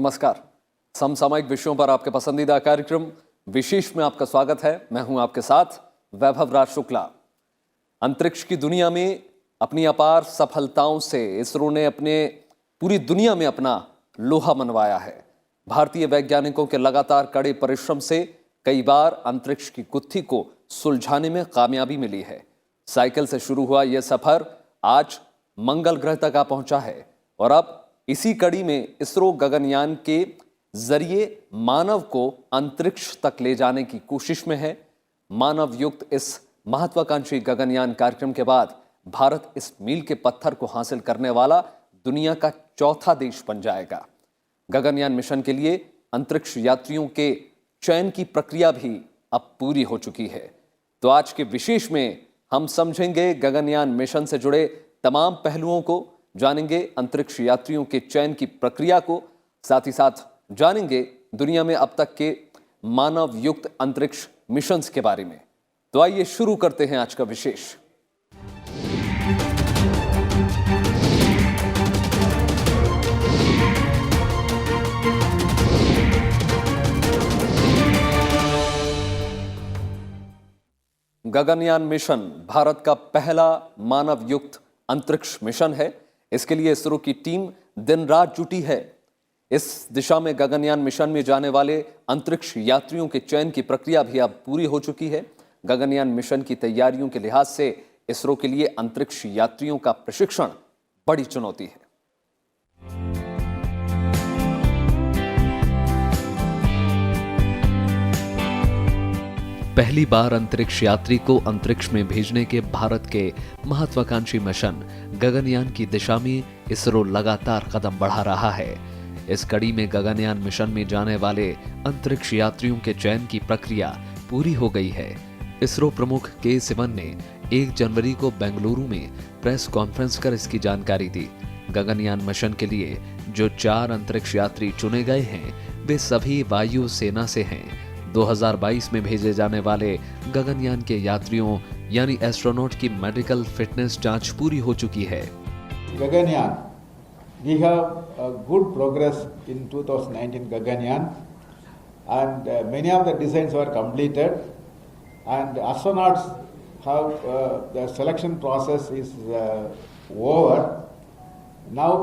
नमस्कार। समसामयिक विषयों पर आपके पसंदीदा कार्यक्रम विशेष में आपका स्वागत है। मैं हूं आपके साथ वैभव राज शुक्ला। अंतरिक्ष की दुनिया में अपनी अपार सफलताओं से इसरो ने अपने पूरी दुनिया में अपना लोहा मनवाया है। भारतीय वैज्ञानिकों के लगातार कड़े परिश्रम से कई बार अंतरिक्ष की गुत्थी को सुलझाने में कामयाबी मिली है। साइकिल से शुरू हुआ यह सफर आज मंगल ग्रह तक आ पहुंचा है और अब इसी कड़ी में इसरो गगनयान के जरिए मानव को अंतरिक्ष तक ले जाने की कोशिश में है। मानव युक्त इस महत्वाकांक्षी गगनयान कार्यक्रम के बाद भारत इस मील के पत्थर को हासिल करने वाला दुनिया का चौथा देश बन जाएगा। गगनयान मिशन के लिए अंतरिक्ष यात्रियों के चयन की प्रक्रिया भी अब पूरी हो चुकी है। तो आज के विशेष में हम समझेंगे गगनयान मिशन से जुड़े तमाम पहलुओं को, जानेंगे अंतरिक्ष यात्रियों के चयन की प्रक्रिया को, साथ ही साथ जानेंगे दुनिया में अब तक के मानव युक्त अंतरिक्ष मिशंस के बारे में। तो आइए शुरू करते हैं आज का विशेष। गगनयान मिशन भारत का पहला मानव युक्त अंतरिक्ष मिशन है। इसके लिए इसरो की टीम दिन रात जुटी है। इस दिशा में गगनयान मिशन में जाने वाले अंतरिक्ष यात्रियों के चयन की प्रक्रिया भी अब पूरी हो चुकी है। गगनयान मिशन की तैयारियों के लिहाज से इसरो के लिए अंतरिक्ष यात्रियों का प्रशिक्षण बड़ी चुनौती है। पहली बार अंतरिक्ष यात्री को अंतरिक्ष में भेजने के भारत के महत्वाकांक्षी मिशन गगनयान की दिशा में इसरो लगातार कदम बढ़ा रहा है। इस कड़ी में गगनयान मिशन में जाने वाले अंतरिक्ष यात्रियों के चयन की प्रक्रिया पूरी हो गई है। इसरो प्रमुख के सिवन ने 1 जनवरी को बेंगलुरु में प्रेस कॉन्फ्रेंस कर इसकी जानकारी दी। गगनयान मिशन के लिए जो 4 अंतरिक्ष यात्री चुने गए हैं वे सभी वायु सेना से हैं। 2022 में भेजे जाने वाले गगनयान के यात्रियों यानी एस्ट्रोनॉट की मेडिकल फिटनेस जांच पूरी हो चुकी है। Gaganyaan, we have a good progress in 2019 Gaganyaan, and many of the designs were completed, and astronauts have the selection process is over. Now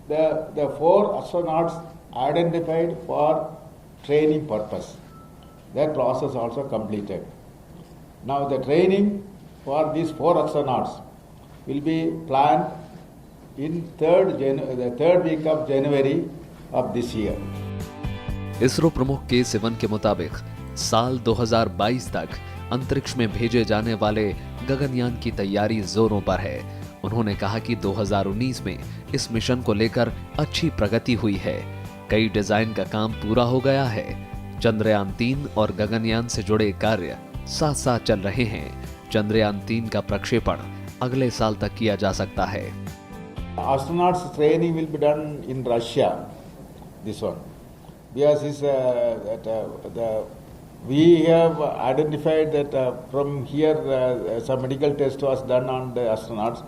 the 4 astronauts identified for training purpose. That process also completed. Now the training for these 4 astronauts will be planned in the third week of January of this year. ISRO प्रमुख के सिवन के मुताबिक साल 2022 तक अंतरिक्ष में भेजे जाने वाले गगनयान की तैयारी जोरों पर है। उन्होंने कहा कि 2019 में इस मिशन को लेकर अच्छी प्रगति हुई है। कई डिजाइन का काम पूरा हो गया है। चंद्रयान 3 और गगनयान से जुड़े कार्य साथ साथ चल रहे हैं। चंद्रयान 3 का प्रक्षेपण अगले साल तक किया जा सकता है। Astronauts training will be done in Russia. This one, because we have identified that from here some medical test was done on the astronauts.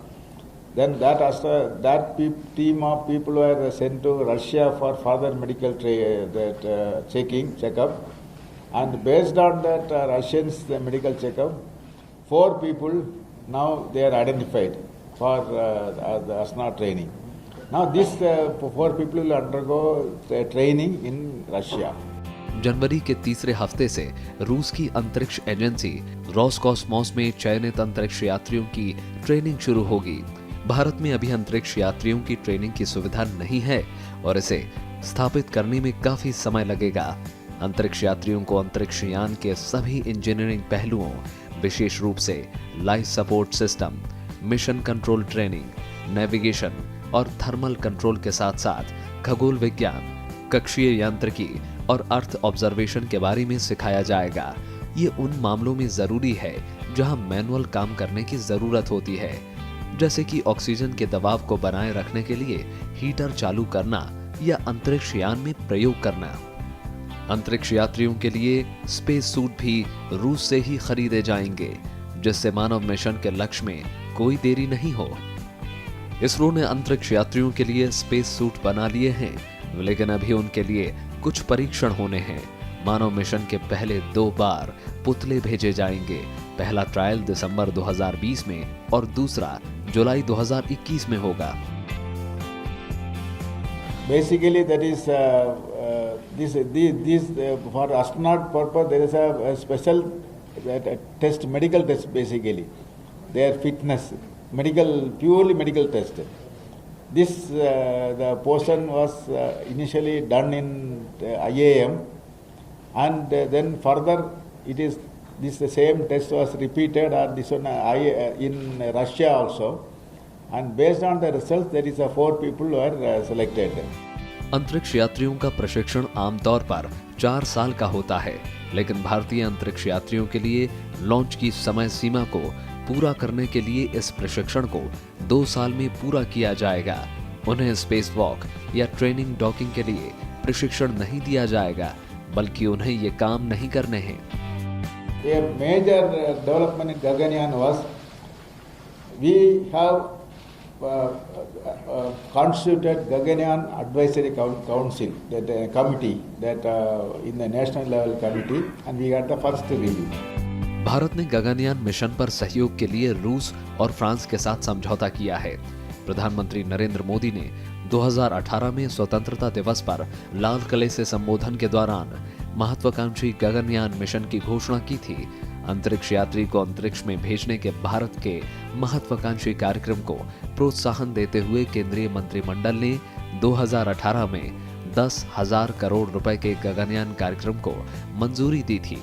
Then that team of people were sent to Russia for further medical checkup, and based on that Russians the medical checkup, 4 people now they are identified for the astronaut training. Now these 4 people will undergo the training in Russia. जनवरी के तीसरे हफ्ते से रूस की अंतरिक्ष agency Roscosmos में चयनित अंतरिक्ष यात्रियों की ट्रेनिंग शुरू होगी। भारत में अभी अंतरिक्ष यात्रियों की ट्रेनिंग की सुविधा नहीं है और इसे स्थापित करने में काफी समय लगेगा। अंतरिक्ष यात्रियों को अंतरिक्ष यान के सभी इंजीनियरिंग पहलुओं, विशेष रूप से life support system, mission control training, navigation और थर्मल कंट्रोल के साथ साथ खगोल विज्ञान, कक्षीय यांत्रिकी और अर्थ ऑब्जर्वेशन के बारे में सिखाया जाएगा। ये उन मामलों में जरूरी है जहां मैनुअल काम करने की जरूरत होती है, जैसे कि ऑक्सीजन के दबाव को बनाए रखने के लिए हीटर चालू करना या अंतरिक्ष यान में प्रयोग करना। अंतरिक्ष यात्रियों के लिए स्पेस सूट भी रूस से ही खरीदे जाएंगे, जिससे मानव मिशन के लक्ष्य में कोई देरी नहीं हो। इसरो ने अंतरिक्ष यात्रियों के लिए स्पेस सूट बना लिए हैं। लेकिन अभी उनके लिए कुछ परीक्षण होने हैं। मानव मिशन के पहले 2 बार पुतले भेजे जाएंगे। पहला ट्रायल दिसंबर 2020 में और दूसरा जुलाई 2021 में होगा। Basically, that is for astronaut purpose. There is a special test, medical test. Basically, their fitness, purely medical test. This the portion was initially done in IAM, and then further the same test was repeated or this one in Russia also. And based on the results, there is 4 people who are selected. अंतरिक्ष यात्रियों का प्रशिक्षण आमतौर पर 4 साल का होता है, लेकिन भारतीय अंतरिक्ष यात्रियों के लिए लॉन्च की समय सीमा को पूरा करने के लिए इस प्रशिक्षण को 2 साल में पूरा किया जाएगा। उन्हें स्पेस वॉक या ट्रेनिंग डॉकिंग के लिए प्रशिक्षण नहीं दिया जाएगा, बल्कि उन्हें ये काम नहीं करने हैं। A major development in Gaganyaan was we have constituted Gaganyaan Advisory Council, that committee, that in the national level committee, and we got the first review. Bharat ने गगनयान मिशन पर सहयोग के लिए रूस और फ्रांस के साथ समझौता किया है। प्रधानमंत्री नरेंद्र मोदी ने 2018 में स्वतंत्रता दिवस पर लाल किले से संबोधन के दौरान महत्वाकांक्षी गगनयान मिशन की घोषणा की थी। अंतरिक्ष यात्री को अंतरिक्ष में भेजने के भारत के महत्वाकांक्षी कार्यक्रम को प्रोत्साहन देते हुए केंद्रीय मंत्रिमंडल ने 2018 में 10,000 करोड़ रुपए के गगनयान कार्यक्रम को मंजूरी दी थी।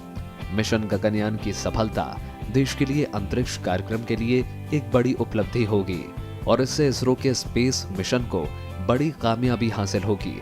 मिशन गगनयान की सफलता देश के लिए अंतरिक्ष कार्यक्रम के लिए एक बड़ी उपलब्धि होगी और इससे इसरो के स्पेस मिशन को बड़ी कामयाबी हासिल होगी।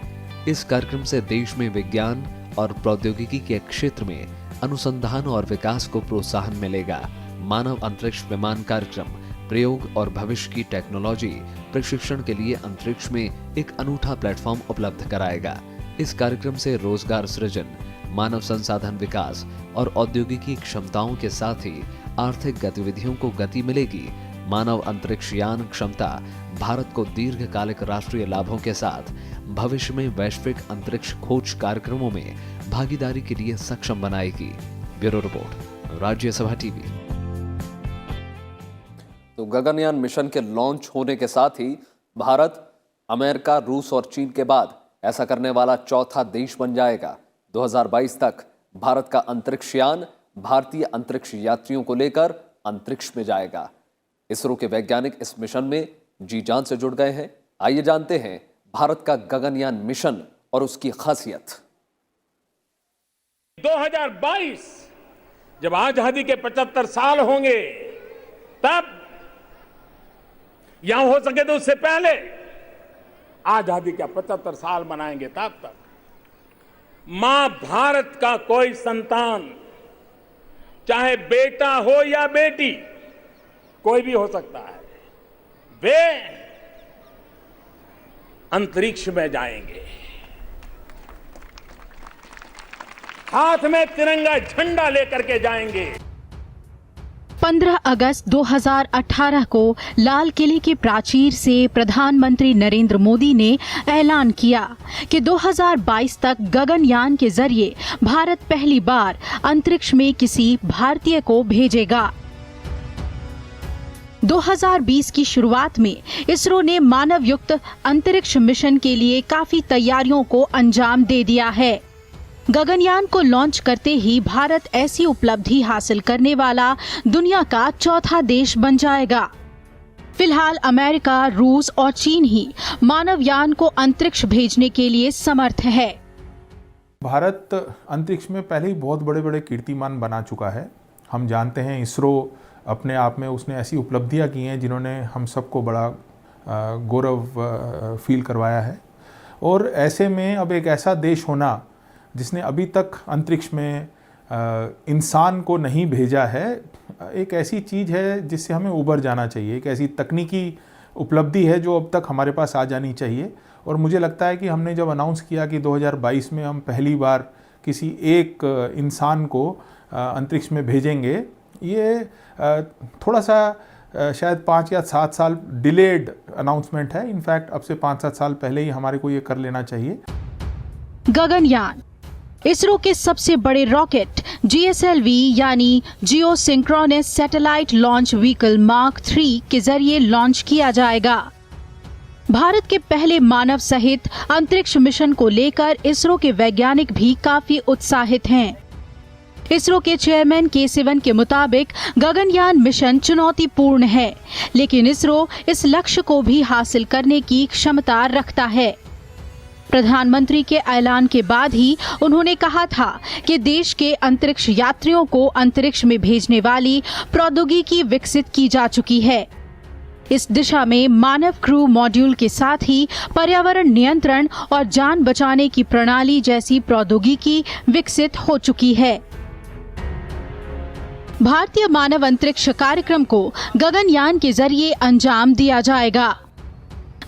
इस कार्यक्रम से देश में विज्ञान और प्रौद्योगिकी के क्षेत्र में अनुसंधान और विकास को प्रोत्साहन मिलेगा। मानव अंतरिक्ष विमान कार्यक्रम प्रयोग और भविष्य की टेक्नोलॉजी प्रशिक्षण के लिए अंतरिक्ष में एक अनूठा प्लेटफॉर्म उपलब्ध कराएगा। इस कार्यक्रम से रोजगार सृजन, मानव संसाधन विकास और औद्योगिकी क्षमताओं के साथ ही आर्थिक गतिविधियों को गति मिलेगी। मानव अंतरिक्ष यान क्षमता भारत को दीर्घकालिक राष्ट्रीय लाभों के साथ भविष्य में वैश्विक अंतरिक्ष खोज कार्यक्रमों में भागीदारी के लिए सक्षम बनाएगी। Bureau report, Rajya Sabha TV. तो गगनयान मिशन के लॉन्च होने के साथ ही भारत अमेरिका, रूस और चीन के बाद ऐसा करने वाला चौथा देश बन जाएगा। 2022 तक भारत का अंतरिक्ष यान भारतीय अंतरिक्ष यात्रियों को लेकर अंतरिक्ष में जाएगा। इसरो के वैज्ञानिक इस मिशन में जी जान से जुड़ गए हैं। आइए जानते हैं भारत का गगनयान मिशन और उसकी खासियत। 2022 जब आजादी के 75 साल होंगे, तब या हो सके तो उससे पहले आजादी का 75 साल मनाएंगे, तब तक मां भारत का कोई संतान, चाहे बेटा हो या बेटी, कोई भी हो सकता है, वे अंतरिक्ष में जाएंगे, हाथ में तिरंगा झंडा लेकर के जाएंगे। 15 अगस्त 2018 को लाल किले की प्राचीर से प्रधानमंत्री नरेंद्र मोदी ने ऐलान किया कि 2022 तक गगनयान के जरिए भारत पहली बार अंतरिक्ष में किसी भारतीय को भेजेगा। 2020 की शुरुआत में इसरो ने मानव युक्त अंतरिक्ष मिशन के लिए काफी तैयारियों को अंजाम दे दिया है। गगनयान को लॉन्च करते ही भारत ऐसी उपलब्धि हासिल करने वाला दुनिया का चौथा देश बन जाएगा। फिलहाल अमेरिका, रूस और चीन ही मानवयान को अंतरिक्ष भेजने के लिए समर्थ है। भारत अंतरिक्ष में पहले ही बहुत बड़े बड़े कीर्तिमान बना चुका है। हम जानते हैं इसरो अपने आप में उसने ऐसी उपलब्धियां की हैं जिन्होंने हम सबको बड़ा गौरव फील करवाया है। और ऐसे में अब एक ऐसा देश होना जिसने अभी तक अंतरिक्ष में इंसान को नहीं भेजा है, एक ऐसी चीज़ है जिससे हमें उबर जाना चाहिए। एक ऐसी तकनीकी उपलब्धि है जो अब तक हमारे पास आ जानी चाहिए। और मुझे लगता है कि हमने जब अनाउंस किया कि 2022 में हम पहली बार किसी एक इंसान को अंतरिक्ष में भेजेंगे, ये थोड़ा सा शायद 5 या 7 साल डिलेड अनाउंसमेंट है। इनफैक्ट अब से 5-7 साल पहले ही हमारे को ये कर लेना चाहिए। गगनयान इसरो के सबसे बड़े रॉकेट GSLV यानी geo synchronous satellite launch vehicle mark 3 के जरिए लॉन्च किया जाएगा। भारत के पहले मानव सहित अंतरिक्ष मिशन को लेकर इसरो के वैज्ञानिक भी काफी उत्साहित हैं। इसरो के चेयरमैन के सिवन के मुताबिक गगनयान मिशन चुनौतीपूर्ण है, लेकिन इसरो इस लक्ष्य को भी हासिल करने की क्षमता रखता है। प्रधानमंत्री के ऐलान के बाद ही उन्होंने कहा था कि देश के अंतरिक्ष यात्रियों को अंतरिक्ष में भेजने वाली प्रौद्योगिकी विकसित की जा चुकी है। इस दिशा में मानव क्रू मॉड्यूल के साथ ही पर्यावरण नियंत्रण और जान बचाने की प्रणाली जैसी प्रौद्योगिकी विकसित हो चुकी है। भारतीय मानव अंतरिक्ष कार्यक्रम को गगनयान के जरिए अंजाम दिया जाएगा।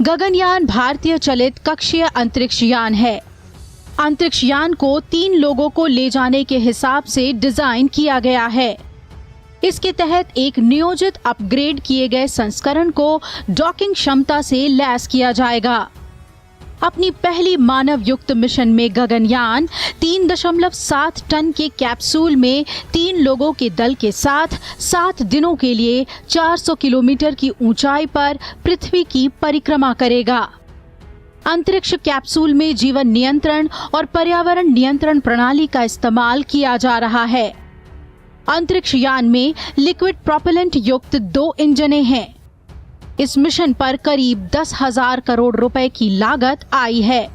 गगनयान भारतीय चलित कक्षीय अंतरिक्ष यान है। अंतरिक्ष यान को 3 लोगों को ले जाने के हिसाब से डिजाइन किया गया है। इसके तहत एक नियोजित अपग्रेड किए गए संस्करण को डॉकिंग क्षमता से लैस किया जाएगा। अपनी पहली मानव युक्त मिशन में गगनयान 3.7 टन के कैप्सूल में 3 लोगों के दल के साथ 7 दिनों के लिए 400 किलोमीटर की ऊंचाई पर पृथ्वी की परिक्रमा करेगा। अंतरिक्ष कैप्सूल में जीवन नियंत्रण और पर्यावरण नियंत्रण प्रणाली का इस्तेमाल किया जा रहा है। अंतरिक्ष यान में लिक्विड प्रोपेलेंट युक्त 2 इंजनें हैं। इस मिशन पर करीब 10,000 करोड़ रुपए की लागत आई है।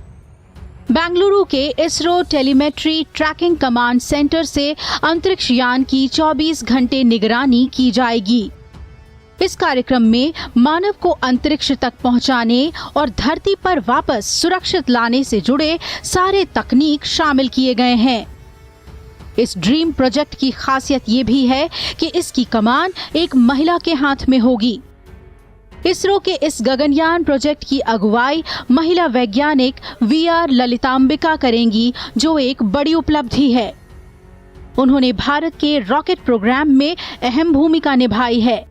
बेंगलुरु के ISRO telemetry tracking command centre से अंतरिक्ष यान की 24 घंटे निगरानी की जाएगी। इस कार्यक्रम में मानव को अंतरिक्ष तक पहुंचाने और धरती पर वापस सुरक्षित लाने से जुड़े सारे तकनीक शामिल किए गए हैं। इस ड्रीम प्रोजेक्ट की खासियत ये भी है कि इसकी कमान एक महिला के हाथ में होगी। इसरो के इस गगनयान प्रोजेक्ट की अगुवाई महिला वैज्ञानिक VR ललितांबिका करेंगी, जो एक बड़ी उपलब्धि है। उन्होंने भारत के रॉकेट प्रोग्राम में अहम भूमिका निभाई है।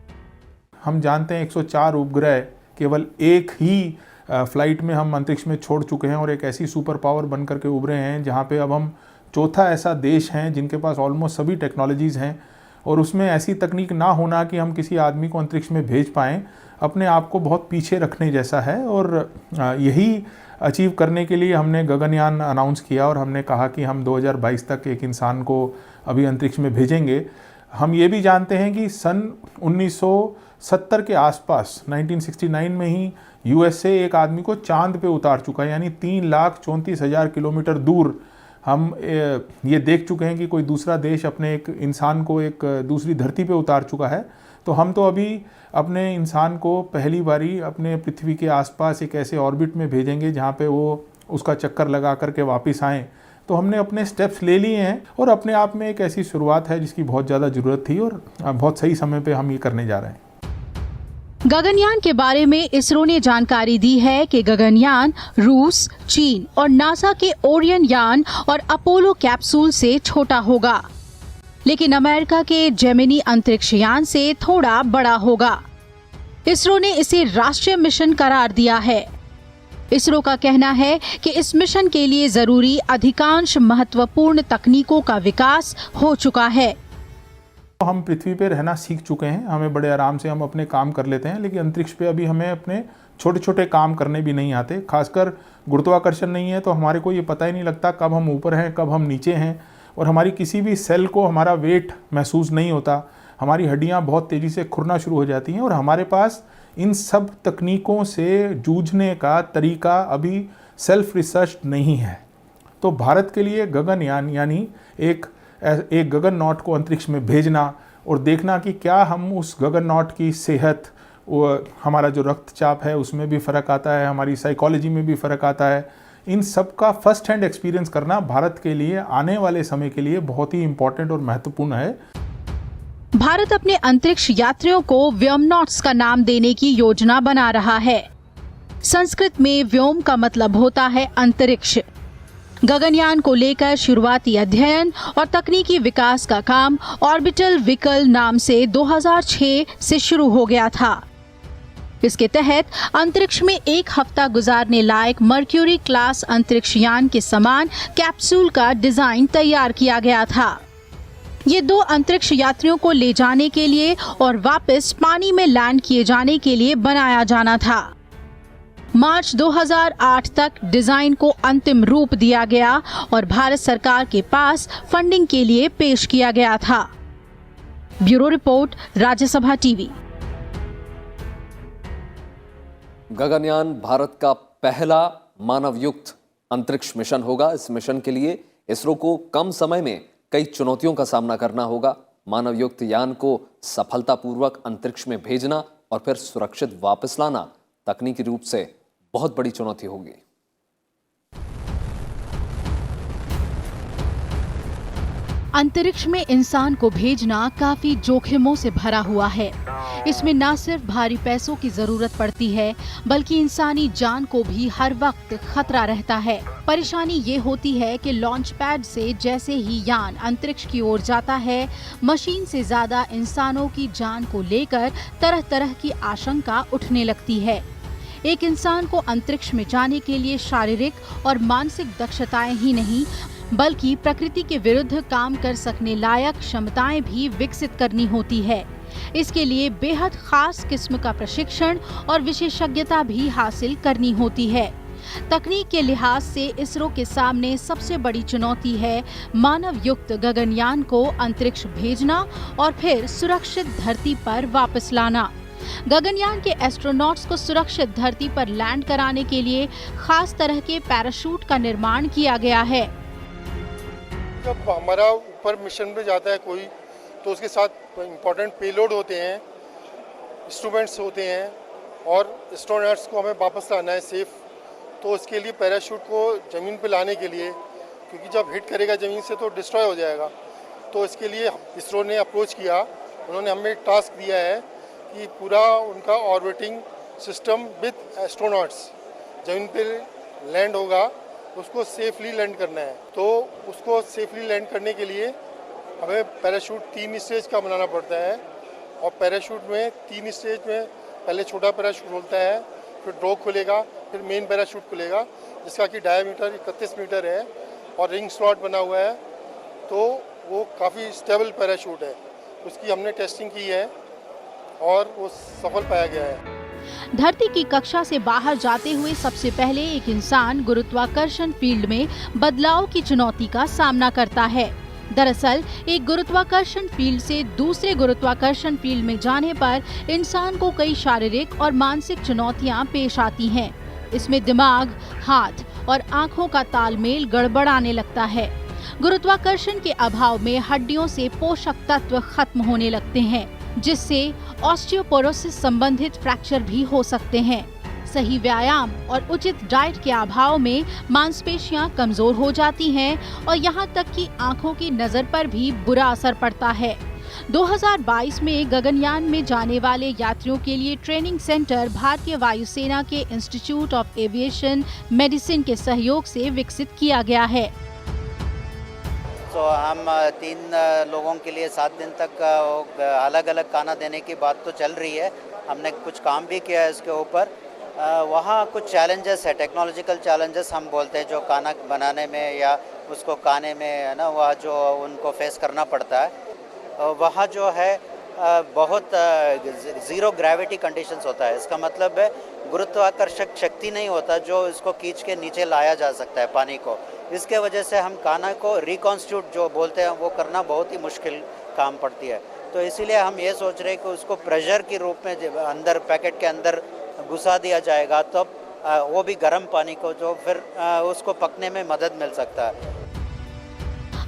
हम जानते हैं 104 उपग्रह केवल एक ही फ्लाइट में हम अंतरिक्ष में छोड़ चुके हैं और एक ऐसी सुपर पावर बन करके उभरे हैं जहां पे अब हम चौथा ऐसा देश हैं जिनके पास ऑलमोस्ट सभी टेक्नोलॉजीज़ हैं, और उसमें ऐसी तकनीक ना होना कि हम किसी आदमी को अंतरिक्ष में भेज पाएँ अपने आप को बहुत पीछे रखने जैसा है। और यही अचीव करने के लिए हमने गगनयान अनाउंस किया और हमने कहा कि हम 2022 तक एक इंसान को अभी अंतरिक्ष में भेजेंगे। हम ये भी जानते हैं कि सन 1970 के आसपास 1969 में ही USA एक आदमी को चांद पे उतार चुका है, यानी 3,34,000 किलोमीटर दूर हम ये देख चुके हैं कि कोई दूसरा देश अपने एक इंसान को एक दूसरी धरती पे उतार चुका है। तो हम तो अभी अपने इंसान को पहली बारी अपने पृथ्वी के आसपास एक ऐसे ऑर्बिट में भेजेंगे जहाँ पे वो उसका चक्कर लगा करके वापस आएँ। तो हमने अपने स्टेप्स ले लिए हैं और अपने आप में एक ऐसी शुरुआत है जिसकी बहुत ज़्यादा ज़रूरत थी और बहुत सही समय पे हम ये करने जा रहे हैं। गगनयान के बारे में इसरो ने जानकारी दी है कि गगनयान रूस, चीन और नासा के ओरियन यान और अपोलो कैप्सूल से छोटा होगा, लेकिन अमेरिका के जेमिनी अंतरिक्ष यान से थोड़ा बड़ा होगा। इसरो ने इसे राष्ट्रीय मिशन करार दिया है। इसरो का कहना है कि इस मिशन के लिए जरूरी अधिकांश महत्वपूर्ण तकनीकों का विकास हो चुका है। हम पृथ्वी पे रहना सीख चुके हैं, हमें बड़े आराम से हम अपने काम कर लेते हैं, लेकिन अंतरिक्ष पे अभी हमें अपने छोटे छोटे काम करने भी नहीं आते। खासकर गुरुत्वाकर्षण नहीं है तो हमारे को ये पता ही नहीं लगता कब हम ऊपर हैं कब हम नीचे हैं, और हमारी किसी भी सेल को हमारा वेट महसूस नहीं होता। हमारी हड्डियाँ बहुत तेज़ी से खुरना शुरू हो जाती हैं और हमारे पास इन सब तकनीकों से जूझने का तरीका अभी सेल्फ रिसर्च नहीं है। तो भारत के लिए गगनयान यानी एक गगननॉट को अंतरिक्ष में भेजना और देखना कि क्या हम उस गगननॉट की सेहत, हमारा जो रक्तचाप है उसमें भी फ़र्क आता है, हमारी साइकोलॉजी में भी फ़र्क आता है, इन सब का फर्स्ट हैंड एक्सपीरियंस करना भारत के लिए आने वाले समय के लिए बहुत ही इम्पोर्टेंट और महत्वपूर्ण है। भारत अपने अंतरिक्ष यात्रियों को व्योमनॉट्स का नाम देने की योजना बना रहा है। संस्कृत में व्योम का मतलब होता है अंतरिक्ष। गगनयान को लेकर शुरुआती अध्ययन और तकनीकी विकास का काम ऑर्बिटल व्हीकल नाम से 2006 से शुरू हो गया था। इसके तहत अंतरिक्ष में 1 हफ्ता गुजारने लायक मर्क्यूरी क्लास अंतरिक्ष यान के समान कैप्सूल का डिजाइन तैयार किया गया था। ये 2 अंतरिक्ष यात्रियों को ले जाने के लिए और वापस पानी में लैंड किए जाने के लिए बनाया जाना था। मार्च 2008 तक डिजाइन को अंतिम रूप दिया गया और भारत सरकार के पास फंडिंग के लिए पेश किया गया था। Bureau report, Rajya Sabha TV. Gaganyaan Bharat का पहला मानवयुक्त अंतरिक्ष मिशन होगा। इस मिशन के लिए इसरो को कम समय में कई चुनौतियों का सामना करना होगा। मानवयुक्त यान को सफलतापूर्वक अंतरिक्ष में भेजना और फिर सुरक्षित वापस लाना तकनीकी रूप से बहुत बड़ी चुनौती होगी। अंतरिक्ष में इंसान को भेजना काफी जोखिमों से भरा हुआ है। इसमें न सिर्फ भारी पैसों की जरूरत पड़ती है, बल्कि इंसानी जान को भी हर वक्त खतरा रहता है। परेशानी ये होती है कि लॉन्च पैड से जैसे ही यान अंतरिक्ष की ओर जाता है, मशीन से ज्यादा इंसानों की जान को लेकर तरह तरह की आशंका उठने लगती है। एक इंसान को अंतरिक्ष में जाने के लिए शारीरिक और मानसिक दक्षताएं ही नहीं, बल्कि प्रकृति के विरुद्ध काम कर सकने लायक क्षमताएं भी विकसित करनी होती है। इसके लिए बेहद खास किस्म का प्रशिक्षण और विशेषज्ञता भी हासिल करनी होती है। तकनीक के लिहाज से इसरो के सामने सबसे बड़ी चुनौती है मानव युक्त गगनयान को अंतरिक्ष भेजना और फिर सुरक्षित धरती पर वापस लाना। गगनयान के एस्ट्रोनॉट्स को सुरक्षित धरती पर लैंड कराने के लिए खास तरह के पैराशूट का निर्माण किया गया है। जब हमारा ऊपर मिशन पे जाता है कोई, तो उसके साथ इम्पोर्टेंट पेलोड होते हैं, इंस्ट्रूमेंट्स होते हैं और एस्ट्रोनॉट्स को हमें वापस लाना है सेफ। तो उसके लिए पैराशूट को ज़मीन पे लाने के लिए, क्योंकि जब हिट करेगा ज़मीन से तो डिस्ट्रॉय हो जाएगा, तो इसके लिए इसरो ने अप्रोच किया। उन्होंने हमें टास्क दिया है कि पूरा उनका ऑर्बिटिंग सिस्टम विद एस्ट्रोनॉट्स ज़मीन पे लैंड होगा, उसको सेफली लैंड करना है। तो उसको सेफली लैंड करने के लिए हमें पैराशूट 3 स्टेज का बनाना पड़ता है और पैराशूट में 3 स्टेज में पहले छोटा पैराशूट होता है, फिर ड्रॉप खुलेगा, फिर मेन पैराशूट खुलेगा, जिसका कि डायमीटर 31 मीटर है और रिंग स्लॉट बना हुआ है। तो वो काफ़ी स्टेबल पैराशूट है, उसकी हमने टेस्टिंग की है और वो सफल पाया गया है। धरती की कक्षा से बाहर जाते हुए सबसे पहले एक इंसान गुरुत्वाकर्षण फील्ड में बदलाव की चुनौती का सामना करता है। दरअसल एक गुरुत्वाकर्षण फील्ड से दूसरे गुरुत्वाकर्षण फील्ड में जाने पर इंसान को कई शारीरिक और मानसिक चुनौतियां पेश आती हैं। इसमें दिमाग, हाथ और आंखों का तालमेल गड़बड़ाने लगता है। गुरुत्वाकर्षण के अभाव में हड्डियों से पोषक तत्व खत्म होने लगते हैं, जिससे ऑस्टियोपोरोसिस संबंधित फ्रैक्चर भी हो सकते हैं। सही व्यायाम और उचित डाइट के अभाव में मांसपेशियां कमजोर हो जाती हैं और यहां तक कि आंखों की नजर पर भी बुरा असर पड़ता है। 2022 में गगनयान में जाने वाले यात्रियों के लिए ट्रेनिंग सेंटर भारतीय वायुसेना के इंस्टीट्यूट ऑफ एविएशन मेडिसिन के सहयोग से विकसित किया गया है। तो हम 3 लोगों के लिए 7 दिन तक अलग अलग खाना देने की बात तो चल रही है। हमने कुछ काम भी किया है इसके ऊपर। वहाँ कुछ चैलेंजेस है, टेक्नोलॉजिकल चैलेंजेस हम बोलते हैं, जो खाना बनाने में या उसको खाने में है ना, वह जो उनको फेस करना पड़ता है। वहाँ जो है बहुत ज़ीरो ग्रेविटी कंडीशंस होता है। इसका मतलब है गुरुत्वाकर्षक शक्ति नहीं होता जो इसको खींच के नीचे लाया जा सकता है पानी को। इसके वजह से हम खाना को रिकॉन्स्टिट्यूट जो बोलते हैं वो करना बहुत ही मुश्किल काम पड़ती है। तो इसीलिए हम ये सोच रहे हैं कि उसको प्रेशर के रूप में अंदर पैकेट के अंदर घुसा दिया जाएगा, तब वो भी गर्म पानी को, जो फिर उसको पकने में मदद मिल सकता है।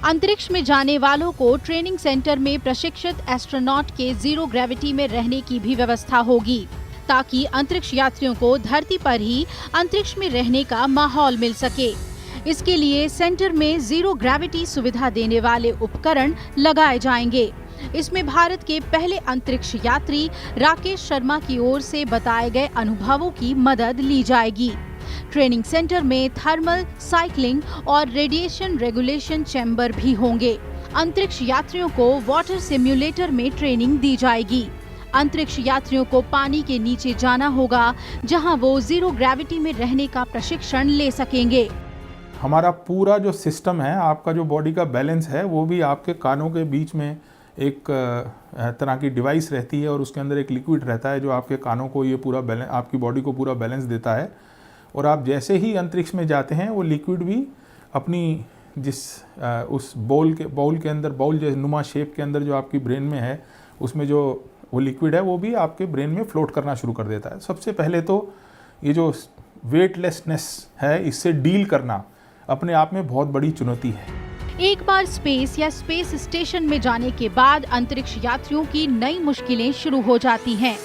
अंतरिक्ष में जाने वालों को ट्रेनिंग सेंटर में प्रशिक्षित एस्ट्रोनॉट के जीरो ग्रेविटी में रहने की भी व्यवस्था होगी, ताकि अंतरिक्ष यात्रियों को धरती पर ही अंतरिक्ष में रहने का माहौल मिल सके। इसके लिए सेंटर में जीरो ग्रेविटी सुविधा देने वाले उपकरण लगाए जाएंगे। इसमें भारत के पहले अंतरिक्ष यात्री राकेश शर्मा की ओर से बताए गए अनुभवों की मदद ली जाएगी। ट्रेनिंग सेंटर में थर्मल, साइक्लिंग और रेडिएशन रेगुलेशन चैम्बर भी होंगे। अंतरिक्ष यात्रियों को वाटर सिम्युलेटर में ट्रेनिंग दी जाएगी। अंतरिक्ष यात्रियों को पानी के नीचे जाना होगा, जहां वो जीरो ग्रेविटी में रहने का प्रशिक्षण ले सकेंगे। हमारा पूरा जो सिस्टम है, आपका जो बॉडी का बैलेंस है, वो भी आपके कानों के बीच में एक तरह की डिवाइस रहती है और उसके अंदर एक लिक्विड रहता है जो आपके कानों को ये पूरा बैलेंस, आपकी बॉडी को पूरा बैलेंस देता है। और आप जैसे ही अंतरिक्ष में जाते हैं, वो लिक्विड भी अपनी उस बाउल के अंदर, बाउल जैसे नुमा शेप के अंदर जो आपकी ब्रेन में है, उसमें जो वो लिक्विड है वो भी आपके ब्रेन में फ्लोट करना शुरू कर देता है। सबसे पहले तो ये जो वेटलेसनेस है, इससे डील करना अपने आप में बहुत बड़ी चुनौती है। एक बार स्पेस या स्पेस स्टेशन में जाने के बाद अंतरिक्ष यात्रियों की नई मुश्किलें शुरू हो जाती हैं।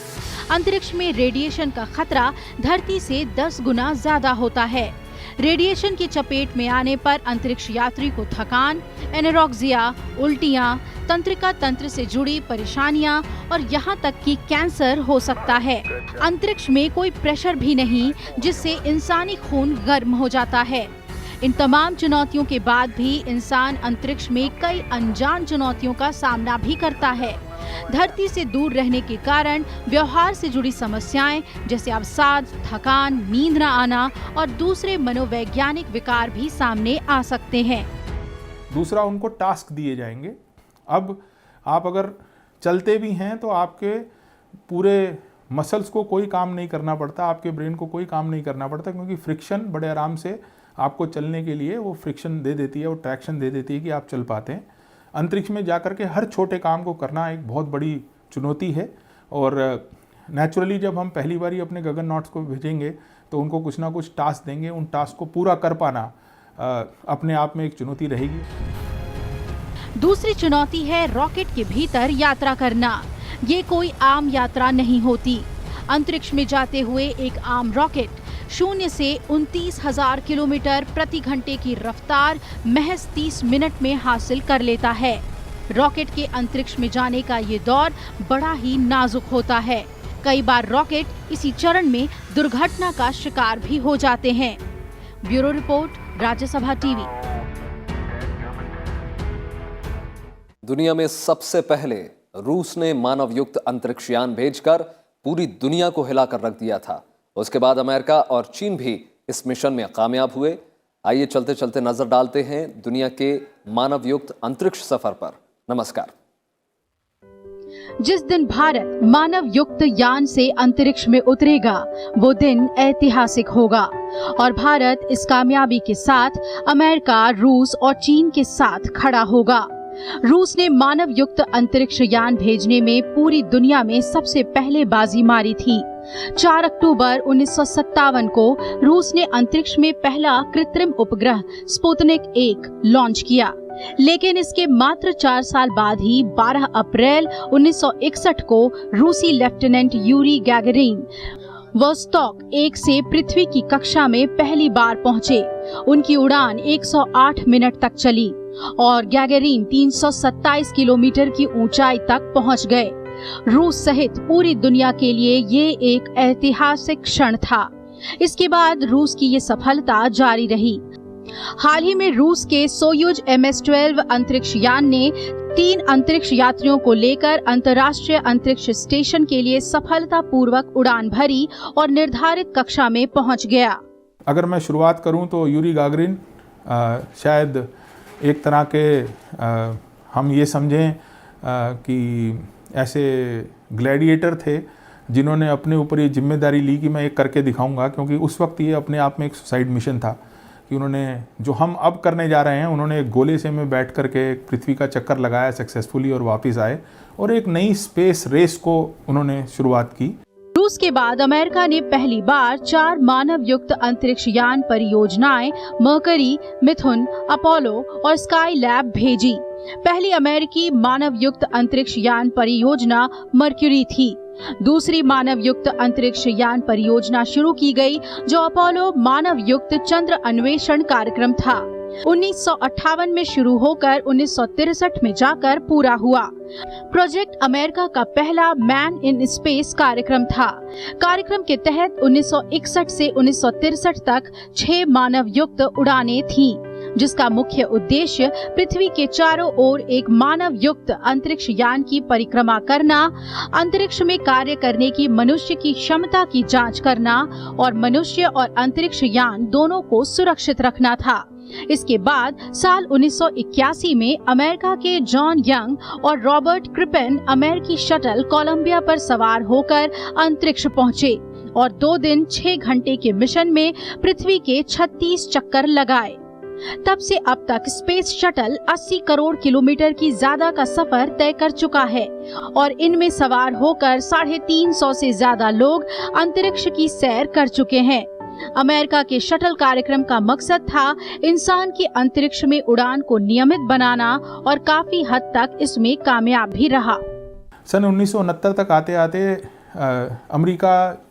अंतरिक्ष में रेडिएशन का खतरा धरती से 10 गुना ज्यादा होता है। रेडिएशन की चपेट में आने पर अंतरिक्ष यात्री को थकान, एनोरेक्सिया, उल्टियां, तंत्रिका तंत्र से जुड़ी परेशानियां और यहां तक कि कैंसर हो सकता है। अंतरिक्ष में कोई प्रेशर भी नहीं, जिससे इंसानी खून गर्म हो जाता है। इन तमाम चुनौतियों के बाद भी इंसान अंतरिक्ष में कई अनजान चुनौतियों का सामना भी करता है। धरती से दूर रहने के कारण व्यवहार से जुड़ी समस्याएं जैसे अवसाद, थकान, नींद न आना और दूसरे मनोवैज्ञानिक विकार भी सामने आ सकते हैं। दूसरा, उनको टास्क दिए जाएंगे। अब आप अगर चलते भी हैं तो आपके पूरे मसल्स को कोई काम नहीं करना पड़ता, आपके ब्रेन को कोई काम नहीं करना पड़ता, क्योंकि फ्रिक्शन बड़े आराम से आपको चलने के लिए वो फ्रिक्शन दे देती है, वो ट्रैक्शन दे देती है कि आप चल पाते हैं। अंतरिक्ष में जाकर के हर छोटे काम को करना एक बहुत बड़ी चुनौती है। और नेचुरली जब हम पहली बार अपने गगननॉट्स को भेजेंगे तो उनको कुछ ना कुछ टास्क देंगे, उन टास्क को पूरा कर पाना अपने आप में एक चुनौती रहेगी। दूसरी चुनौती है रॉकेट के भीतर यात्रा करना। ये कोई आम यात्रा नहीं होती। अंतरिक्ष में जाते हुए एक आम रॉकेट 0 से 29,000 किलोमीटर प्रति घंटे की रफ्तार महज 30 मिनट में हासिल कर लेता है। रॉकेट के अंतरिक्ष में जाने का ये दौर बड़ा ही नाजुक होता है। कई बार रॉकेट इसी चरण में दुर्घटना का शिकार भी हो जाते हैं। Bureau report, Rajya Sabha TV. दुनिया में सबसे पहले रूस ने मानव युक्त अंतरिक्ष यान भेजकर पूरी दुनिया को हिलाकर रख दिया था। उसके बाद अमेरिका और चीन भी इस मिशन में कामयाब हुए। आइए चलते चलते नजर डालते हैं दुनिया के मानव युक्त अंतरिक्ष सफर पर। नमस्कार। जिस दिन भारत मानव युक्त यान से अंतरिक्ष में उतरेगा, वो दिन ऐतिहासिक होगा और भारत इस कामयाबी के साथ अमेरिका, रूस और चीन के साथ खड़ा होगा। रूस ने मानव युक्त अंतरिक्ष यान भेजने में पूरी दुनिया में सबसे पहले बाजी मारी थी। 4 अक्टूबर 1957 को रूस ने अंतरिक्ष में पहला कृत्रिम उपग्रह स्पुतनिक 1 लॉन्च किया, लेकिन इसके मात्र 4 साल बाद ही 12 अप्रैल 1961 को रूसी लेफ्टिनेंट यूरी गैगरिन वोस्टॉक 1 से पृथ्वी की कक्षा में पहली बार पहुंचे। उनकी उड़ान 108 मिनट तक चली और गैगरिन 327 किलोमीटर की ऊंचाई तक पहुंच गए। रूस सहित पूरी दुनिया के लिए ये एक ऐतिहासिक क्षण था। इसके बाद रूस की ये सफलता जारी रही। हाल ही में रूस के सोयूज MS-12 अंतरिक्ष यान ने 3 अंतरिक्ष यात्रियों को लेकर अंतर्राष्ट्रीय अंतरिक्ष स्टेशन के लिए सफलतापूर्वक उड़ान भरी और निर्धारित कक्षा में पहुंच गया। अगर मैं शुरुआत करूं तो यूरी गागरिन शायद एक तरह के हम ये समझें कि ऐसे ग्लैडिएटर थे जिन्होंने अपने ऊपर ये जिम्मेदारी ली कि मैं एक करके दिखाऊंगा, क्योंकि उस वक्त ये अपने आप में एक सुसाइड मिशन था कि उन्होंने जो हम अब करने जा रहे हैं, उन्होंने एक गोले से में बैठ करके पृथ्वी का चक्कर लगाया सक्सेसफुली और वापस आए और एक नई स्पेस रेस को उन्होंने शुरुआत की। रूस के बाद अमेरिका ने पहली बार 4 मानव युक्त अंतरिक्ष यान परियोजनाएं मर्करी, मिथुन, अपोलो और स्काई लैब भेजी। पहली अमेरिकी मानव युक्त अंतरिक्ष यान परियोजना मर्क्यूरी थी। दूसरी मानव युक्त अंतरिक्ष यान परियोजना शुरू की गई जो अपोलो मानव युक्त चंद्र अन्वेषण कार्यक्रम था। 1958 में शुरू होकर 1963 में जाकर पूरा हुआ। प्रोजेक्ट अमेरिका का पहला मैन इन स्पेस कार्यक्रम था। कार्यक्रम के तहत 1961 से 1963 तक 6 मानव युक्त उड़ानें थीं, जिसका मुख्य उद्देश्य पृथ्वी के चारों ओर एक मानव युक्त अंतरिक्ष यान की परिक्रमा करना, अंतरिक्ष में कार्य करने की मनुष्य की क्षमता की जांच करना और मनुष्य और अंतरिक्ष यान दोनों को सुरक्षित रखना था। इसके बाद साल 1981 में अमेरिका के जॉन यंग और रॉबर्ट क्रिपेन अमेरिकी शटल कोलंबिया पर सवार होकर अंतरिक्ष पहुंचे और 2 दिन 6 घंटे के मिशन में पृथ्वी के 36 चक्कर लगाए। तब से अब तक स्पेस शटल 80 करोड़ किलोमीटर की ज्यादा का सफर तय कर चुका है और इनमें सवार होकर 350 से ज्यादा लोग अंतरिक्ष की सैर कर चुके हैं। अमेरिका के शटल कार्यक्रम का मकसद था इंसान की अंतरिक्ष में उड़ान को नियमित बनाना और काफी हद तक इसमें कामयाब भी रहा। सन 1969 तक आते आते अमेरिका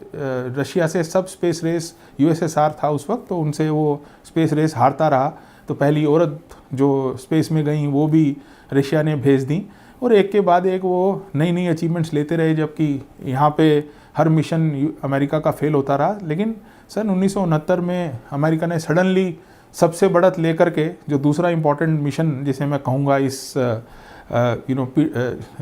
रशिया से सब स्पेस रेस, यूएसएसआर था उस वक्त, तो उनसे वो स्पेस रेस हारता रहा। तो पहली औरत जो स्पेस में गई वो भी रशिया ने भेज दी और एक के बाद एक वो नई नई अचीवमेंट्स लेते रहे, जबकि यहाँ पे हर मिशन अमेरिका का फेल होता रहा। लेकिन सन 1969 में अमेरिका ने सडनली सबसे बढ़त लेकर के जो दूसरा इम्पॉर्टेंट मिशन, जिसे मैं कहूँगा इस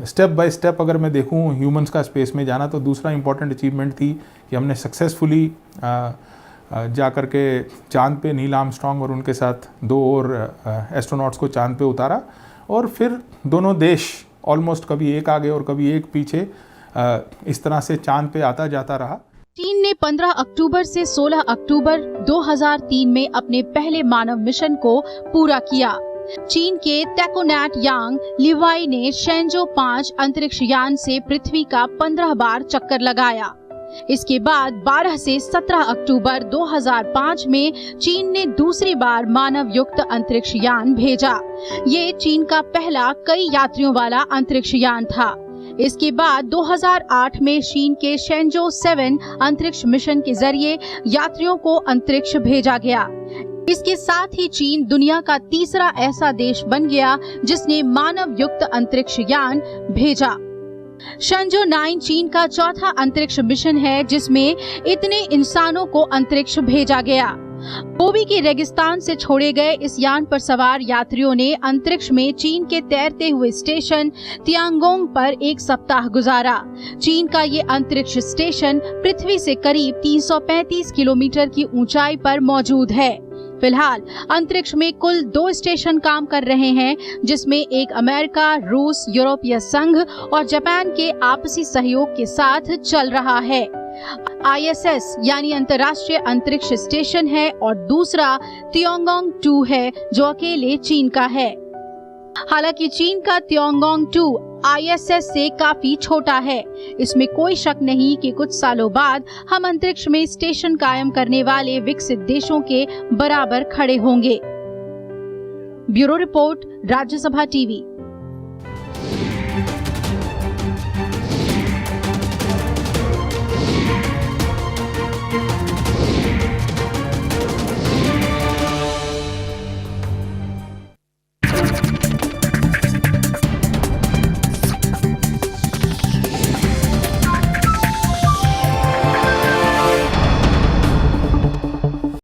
स्टेप बाय स्टेप अगर मैं देखूँ ह्यूमंस का स्पेस में जाना, तो दूसरा इम्पॉर्टेंट अचीवमेंट थी कि हमने सक्सेसफुली जा कर के चांद पे नील आर्मस्ट्रांग और उनके साथ 2 और एस्ट्रोनॉट्स को चांद पे उतारा। और फिर दोनों देश ऑलमोस्ट कभी एक आगे और कभी एक पीछे इस तरह से चांद पे आता जाता रहा। चीन ने 15 अक्टूबर से 16 अक्टूबर 2003 में अपने पहले मानव मिशन को पूरा किया। चीन के टेकोनैट यांग लिवाई ने शेंजो 5 अंतरिक्ष यान से पृथ्वी का 15 बार चक्कर लगाया। इसके बाद 12 से 17 अक्टूबर 2005 में चीन ने दूसरी बार मानव युक्त अंतरिक्ष यान भेजा। ये चीन का पहला कई यात्रियों वाला अंतरिक्ष यान था। इसके बाद 2008 में चीन के शेंजो 7 अंतरिक्ष मिशन के जरिए यात्रियों को अंतरिक्ष भेजा गया। इसके साथ ही चीन दुनिया का तीसरा ऐसा देश बन गया जिसने मानव युक्त अंतरिक्ष यान भेजा। शेंजो 9 चीन का चौथा अंतरिक्ष मिशन है जिसमें इतने इंसानों को अंतरिक्ष भेजा गया। गोबी के रेगिस्तान से छोड़े गए इस यान पर सवार यात्रियों ने अंतरिक्ष में चीन के तैरते हुए स्टेशन तियांगोंग पर 1 सप्ताह गुजारा। चीन का ये अंतरिक्ष स्टेशन पृथ्वी से करीब 335 किलोमीटर की ऊंचाई पर मौजूद है। फिलहाल अंतरिक्ष में कुल 2 स्टेशन काम कर रहे हैं, जिसमें एक अमेरिका, रूस, यूरोपीय संघ और जापान के आपसी सहयोग के साथ चल रहा है। ISS यानी अंतर्राष्ट्रीय अंतरिक्ष स्टेशन है और दूसरा तियांगोंग 2 है जो अकेले चीन का है। हालांकि चीन का तियांगोंग 2 ISS से काफी छोटा है। इसमें कोई शक नहीं कि कुछ सालों बाद हम अंतरिक्ष में स्टेशन कायम करने वाले विकसित देशों के बराबर खड़े होंगे। Bureau report, Rajya Sabha TV.